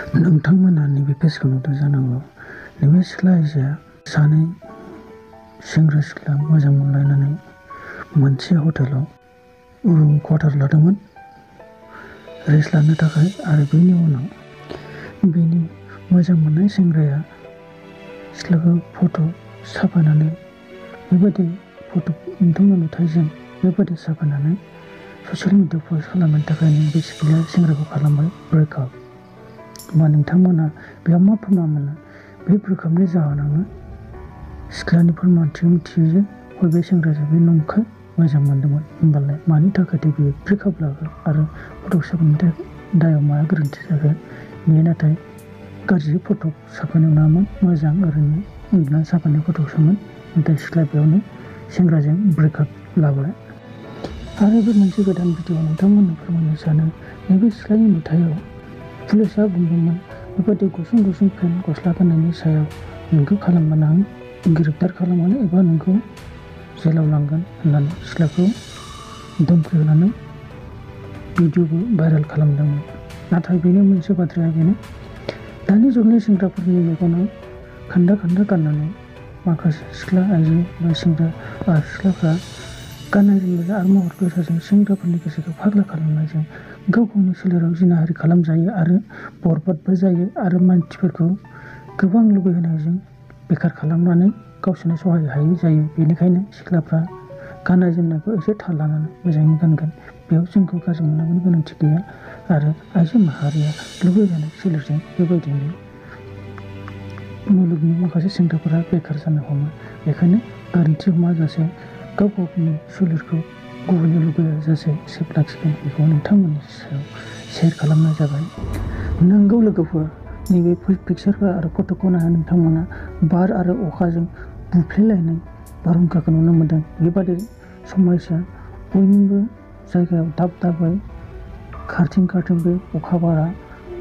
नोंथांमोना नैबे पेजखौ नुदों जानांगौ। नैबे सिख्ला आइजोआ सानै सेंग्रा सिख्ला मोजां मोनलायनानै मोनसे हटेलाव रुम क्वार्टार लादोंमोन रेस्ट लानो थाखाय। आरो बेनि उनाव बेनि मोजां मोननाय सेंग्राया सिख्लाखौ फट' साफायनानै बेबायदि फट' नोंथांमोन नुथायजों बेबायदि साफायनानै ससियेल मिडियाआव पस्ट खालामनो थाखायनो बे सिख्लाया सेंग्राखौ खालामबाय ब्रेकआप। होमबा नोंथांमोना बेयाव मा फोरमान मोनो? बे ब्रेकआपनि जाहोनावनो सिख्लानि फोरमानथि मिथियो जे बे सेंग्राजों बे नंखाय मोजां मोनदोंमोन। होमबालाय मानि थाखायथो बियो ब्रेकआप लागोन आरो फट' साफायनायनि दायाव माया गोरोन्थि जागोन? बेयो नाथाय गाज्रि फट' साफायनाय नङामोन, मोजां ओरैनो उन्दुना साफायनाय फट'सोमोन। नाथाय सिख्लाया बेयावनो सेंग्राजों ब्रेकआप लाबाय। आरो बे मोनसे गोदान भिडिअ नोंथांमोननो फोरमायनो सानो। नैबे सिख्लानि नुथायाव पुलिसआ बुंदोंमोन बेबायदि गुसुं गुसुं पेन्ट गस्ला गाननायनि सायाव नोंखौ खालामगोन, आं गिरफ्तार खालामगोन एबा नोंखौ जेलाव लांगोन होननानै सिख्लाखौ धमखि होनानै भिडिअबो भाइरेल खालामदोंमोन। नाथाय बेनि मोनसे बाथ्राया बेनो, दानि जुगनि सेंग्राफोरनि मेगनाव खान्दा खान्दा गाननानै माखासे सिख्ला आइजो बा सेंग्रा सिख्लाफ्रा गाननाय जोमनाय आरो महर गोसाजों सेंग्राफोरनि गोसोखौ फाग्ला खालामनायजों गाव गावनि सोलेराव जिनाहारि खालामजायो आरो बरबादबो जायो आरो मानसिफोरखौ गोबां लुबैहोनायजों बेखार खालामनानै गावसोरनो सहाय हायै जायो। बेनिखायनो सिख्लाफ्रा गाननाय जोमनायखौ एसे थाल लानानै मोजाङै गानगोन। बेयाव जोंखौ गाज्रि मोननांगौनि गोनांथि गैया। आरो आइजो माहारिया लुबैजानाय सोलेरजों बेबायदिनो मुलुगनि माखासे सेंग्राफोरा बेखार जानो हमो। बेखायनो गोरोन्थि हमाजासे गाव गावनि सोलेरखौ गुबुननि लुबैयाजासे सेफ लाखिगोन, बेखौ नोंथांमोननि सायाव शेयार खालामनाय जाबाय। नंगौ लोगोफोर, नैबे पिकचारखौ आरो फट'खौ नायनानै नोंथांमोना बार आरो अखाजों बुफ्लेलायनाय बारहुंखाखौ नुनो मोन्दों। बेबादि समयसा बयनिबो जायगायाव दाब दाबै खारथिं खारथिं बे अखा बारा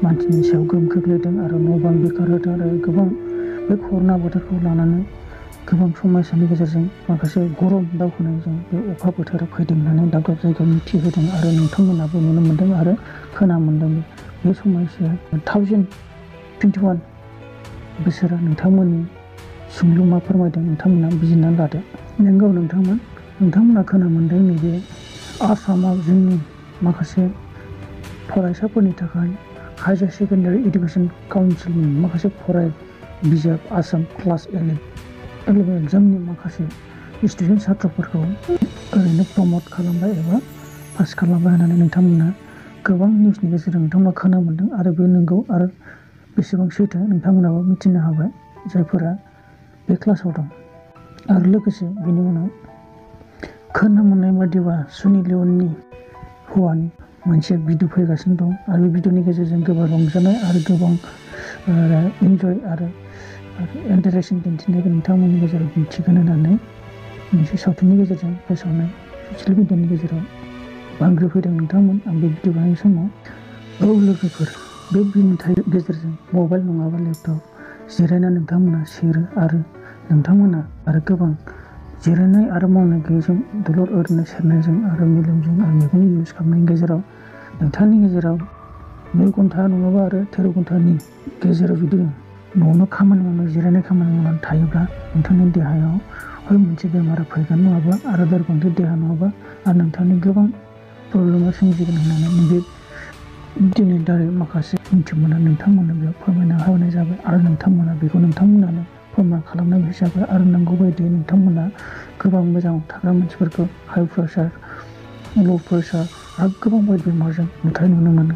मानसिनि सायाव गोहोम खोख्लैदों आरो न' बां बेकार होदों आरो गोबां बे कर'ना बोथोरखौ लानानै गोबां समयसानि गेजेरजों माखासे गरम दावखोनायजों बे अखा बोथोरा फैदों होननानै दाब दाब जायगायाव मिथिहोदों आरो नोंथांमोनाबो नुनो मोन्दों आरो खोनानो मोन्दों। बे समयसाया 2021 बोसोरा नोंथांमोननि सोंलु मा फोरमायदों नोंथांमोना बिजिरनानै लादो। नंगौ नोंथांमोना खोनानो मोन्दों नैबे आसामाव जोंनि माखासे फरायसाफोरनि थाखाय हायार सेकेन्डारि इडुकेसन काउन्सिलनि माखासे बिजाब आसाम क्लास 11 एग्जामनि माखासे स्टुडेन्ट सात्रफोरखौ ओरैनो प्रमट खालामबाय एबा पास खालामबाय होननानै नोंथांमोना गोबां निउसनि गेजेरजों नोंथांमोना खोनानो मोन्दों आरो बे नंगौ आरो बेसेबां सैथो नोंथांमोनाबो मिथिनो हाबाय जायफोरा बे क्लासाव दं। आरो लोगोसे बेनि उनाव खोनानो मोननाय बादिबा सुनि लियननि हौवानि मोनसे भिडिअ फैगासिनो दं आरो बे भिडिअनि गेजेरजों गोबां रंजानाय आरो गोबां इन्जय आरो इन्टारेस्ट दिन्थिनायखौ नोंथांमोननि गेजेराव दिन्थिगोन होननानै मोनसे सावथुननि गेजेरजों फोसावनाय ससियेल मिडियानि गेजेराव बांग्रिफैदों नोंथांमोन। आं बे भिडिअ बानायनाय समाव लोगोफोर बे नुथाय गेजेरजों मबाइल नङाबा लेपटप जिरायना नोंथांमोना सेरो आरो नोंथांमोना आरो गोबां जिरायनाय आरो मावनाय गैयैजों दलर ओरैनो सेरनायजों आरो मेलेमजों आरो मेगन इउज खालामनायनि गेजेराव नोंथांनि गेजेराव 2 घन्टा नङाबा आरो 13 घन्टानि गेजेराव जुदि न'आवनो खामानि मावनो जिरायनाय खामानि मावनानै थायोब्ला नोंथांनि देहायाव मोनसे बेमारा फैगोन नङाबा आरो लोरबांथि देहा नङाबा आरो नोंथांनि गोबां प्रब्लेमा सोमजिगोन होननानै नैबे दिनै दारै माखासे मिथिमोना नोंथांमोना बेयाव फोरमायना होनाय जाबाय आरो नोंथांमोना बेखौ नोंथांमोनानो फोरमान खालामनाय हिसाबै आरो नांगौ बायदियै नोंथांमोना गोबां मोजां थाग्रा मानसिफोरखौ हाइ प्रेसार ल' प्रेसार आरो गोबां बायदि बेमारजों नुथाय नुनो मोनो।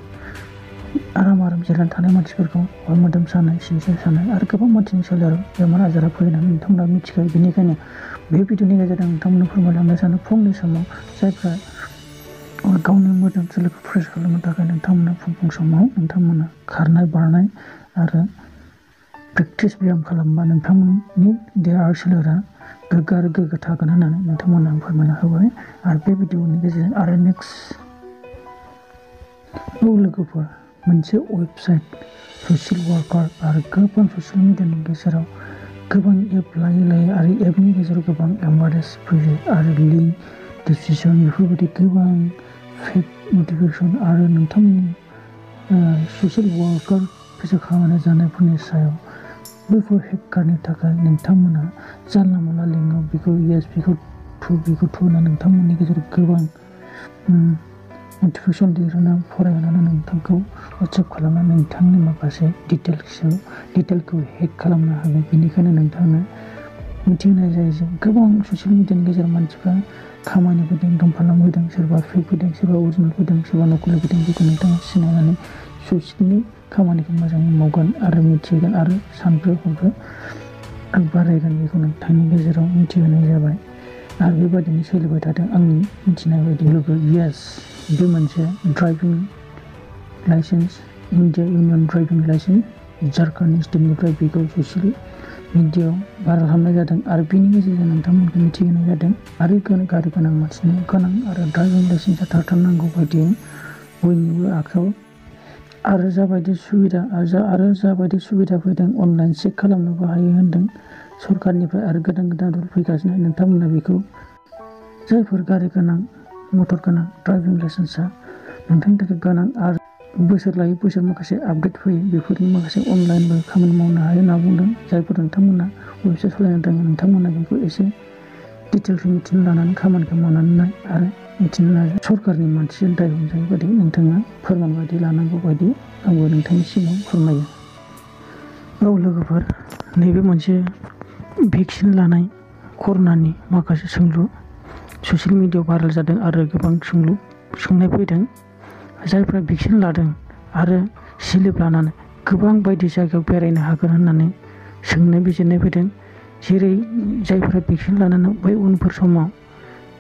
आराम जिरायनानै थानाय मानसिफोरखौ मोदोम सानाय सिनस्रि सानाय आरो गोबां मानसिनि सोलेराव बेमार आजारा फैनानै नोंथांमोना मिथिखायो। बेनिखायनो बे भिडिअनि गेजेरजों नोंथांमोननो फोरमायलांनो सानो फुंनि समाव जायफ्रा गावनि मोदोम सोलेरखौ फ्रेस खालामनो थाखाय नोंथांमोना फुं समाव नोंथांमोना खारनाय बारनाय आरो प्रेक्टिस ब्याम खालामबा नोंथांमोननि देहा आरो सोलेरा गोग्गो आरो गोग्गो थागोन होननानै नोंथांमोना आं फोरमायना होबाय। आरो बे भिडिअनि गेजेरजों आरो नेक्स्ट लोगोफोर मोनसे वेबसाइट ससियेल वार्कार आरो गोबां ससियेल मिडियानि गेजेराव गोबां एप लायै आरो एपनि गेजेराव गोबां एडभार्टाइज फैयो आरो लिंक डिसक्रिपसन बेफोरबायदि गोबां फेक नटिफिकेसन आरो नोंथांमोननि ससियेल वार्कार फैसा खामायना जानायफोरनि सायाव बैफोर हेकारनि थाखाय नोंथांमोना जानला मोनला लिङो बेखौ येस बेखौ थु होना नोंथांमोननि गेजेराव गोबां नटिफिकेसन लिरना फरायनानै नोंथांखौ वाट्सएप खालामना नोंथांनि माखासे डिटेलखौ हेक खालामनो हागौ। बेनिखायनो नोंथांनो मिथिहोनाय जायो जे गोबां ससियेल मिडियानि गेजेराव मानसिफ्रा खामानि फैदों, दंफालां फैदों, सोरबा फेक फैदों, सोरबा अरिजिनेल फैदों, सोरबा नकलि फैदों। बेखौ नोंथाङा सिनायनानै ससियेलनि खामानिखौ मोजाङै मावगोन आरो मिथिगोन आरो सानफ्रो हरफ्रो बारायगोन। बेखौ नोंथांनि गेजेराव मिथिहोनाय जाबाय आरो बेबायदिनो सोलिबाय थादों आंनि मिथिनाय बायदि लोगो। येस बे मोनसे driving licence India union driving licence Jharkhand स्टेटनिफ्राय बेखौ ससियेल मिडियायाव भाइरेल खालामनाय जादों आरो बेनि गेजेरजों नोंथांमोनखौ मिथिहोनाय जादों। आरो गारि गोनां मानसिनो गोनां आरो ड्राइभिं लाइसेन्सआ थाथारनांगौ बायदियै बयनिबो आखायाव आरो जाबायदि सुबिदा फैदों अनलाइन चेक खालामनोबो हायो होनदों सरखारनिफ्राय आरो गोदान रुल फैगासिनो। नोंथांमोना बेखौ जायफोर गारि गोनां मटर गोनां ड्राइभिं लाइसेन्सआ नोंथांनि थाखाय गोनां आरो बोसोर लायै बोसोर माखासे आपडेट फैयो बेफोरनि माखासे अनलाइनबो खामानि मावनो हायो होनना बुंदों। जायफोर नोंथांमोना वेबसाइट सालायनो रोङो नोंथांमोना बेखौ एसे डिटेल्सखौ मिथिनो लानानै खामानिखौ मावनानै नाय आरो मिथिनो नाजा। सरकारनि मानसिजों दाय हमजायै बायदि नोंथाङा फोरमान बायदि लानांगौ बायदि आंबो नोंथांनि सिगाङाव फोरमायो। औ लोगोफोर, नैबे मोनसे भेक्सिन लानाय कर'नानि माखासे सोंलु ससियेल मिडियायाव भाइरेल जादों आरो गोबां सोंनाय फैदों। जायफ्रा भेक्सिन लादों आरो स्लिप लानानै गोबां बायदि जायगायाव बेरायनो हागोन होननानै सोंनाय बिजिरनाय फैदों। जेरै जायफ्रा भेक्सिन लानानै बै उनफोर समाव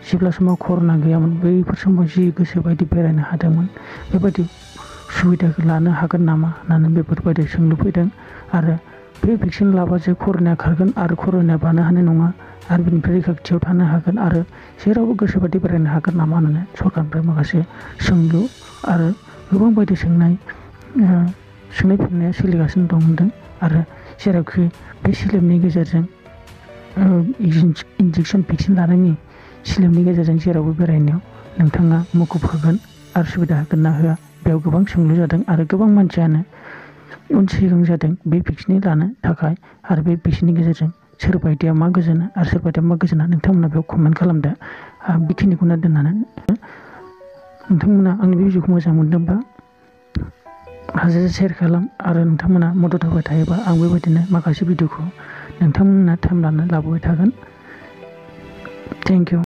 जेब्ला समाव कर'ना गैयामोन बैफोर समाव जि गोसो बायदि बेरायनो हादोंमोन बेबायदि सुबिदाखौ लानो हागोन नामा होननानै बेफोरबायदि सोंलु फैदों। आरो बे भेक्सिन लाबासो कर'नाया खारगोन आरो कर'नाया बानो हानाय नङा आरो बेनिफ्राय रैखाथियाव थानो हागोन आरो जेरावबो गोसोबायदि बेरायनो हागोन नामा होननानै सरकारनिफ्राय माखासे सोंलु आरो गोबां बायदि सोंनाय फिननाया सोलिगासिनो दं होनदों। आरो जेरावखि बे स्लिपनि गेजेरजों इन्जेक्सन भेक्सिन लानायनि स्लिपनि गेजेरजों जेरावबो बेरायनायाव नोंथाङा मुखुब होगोन आरो सुबिदा होगोन ना होआ बेयाव गोबां सोंलु जादों आरो गोबां मानसियानो उन सिगां जादों बे भेक्सिन लानो थाखाय। आरो बे भेक्सिननि गेजेरजों सोरबायदिया मा गोजोनो आरो सोरबायदिया मा गोजोना नोंथांमोना बेयाव कमेन्ट खालामदो। बेखिनिखौनो दोननानै नोंथांमोना आंनि बे भिडिअखौ मोजां मोनदोंबा हाजासे शेयार खालाम आरो नोंथांमोना मदद होबाय थायोबा आं बेबायदिनो माखासे भिडिअखौ नोंथांमोना टाइम लानानै लाबोबाय थागोन। Thank you.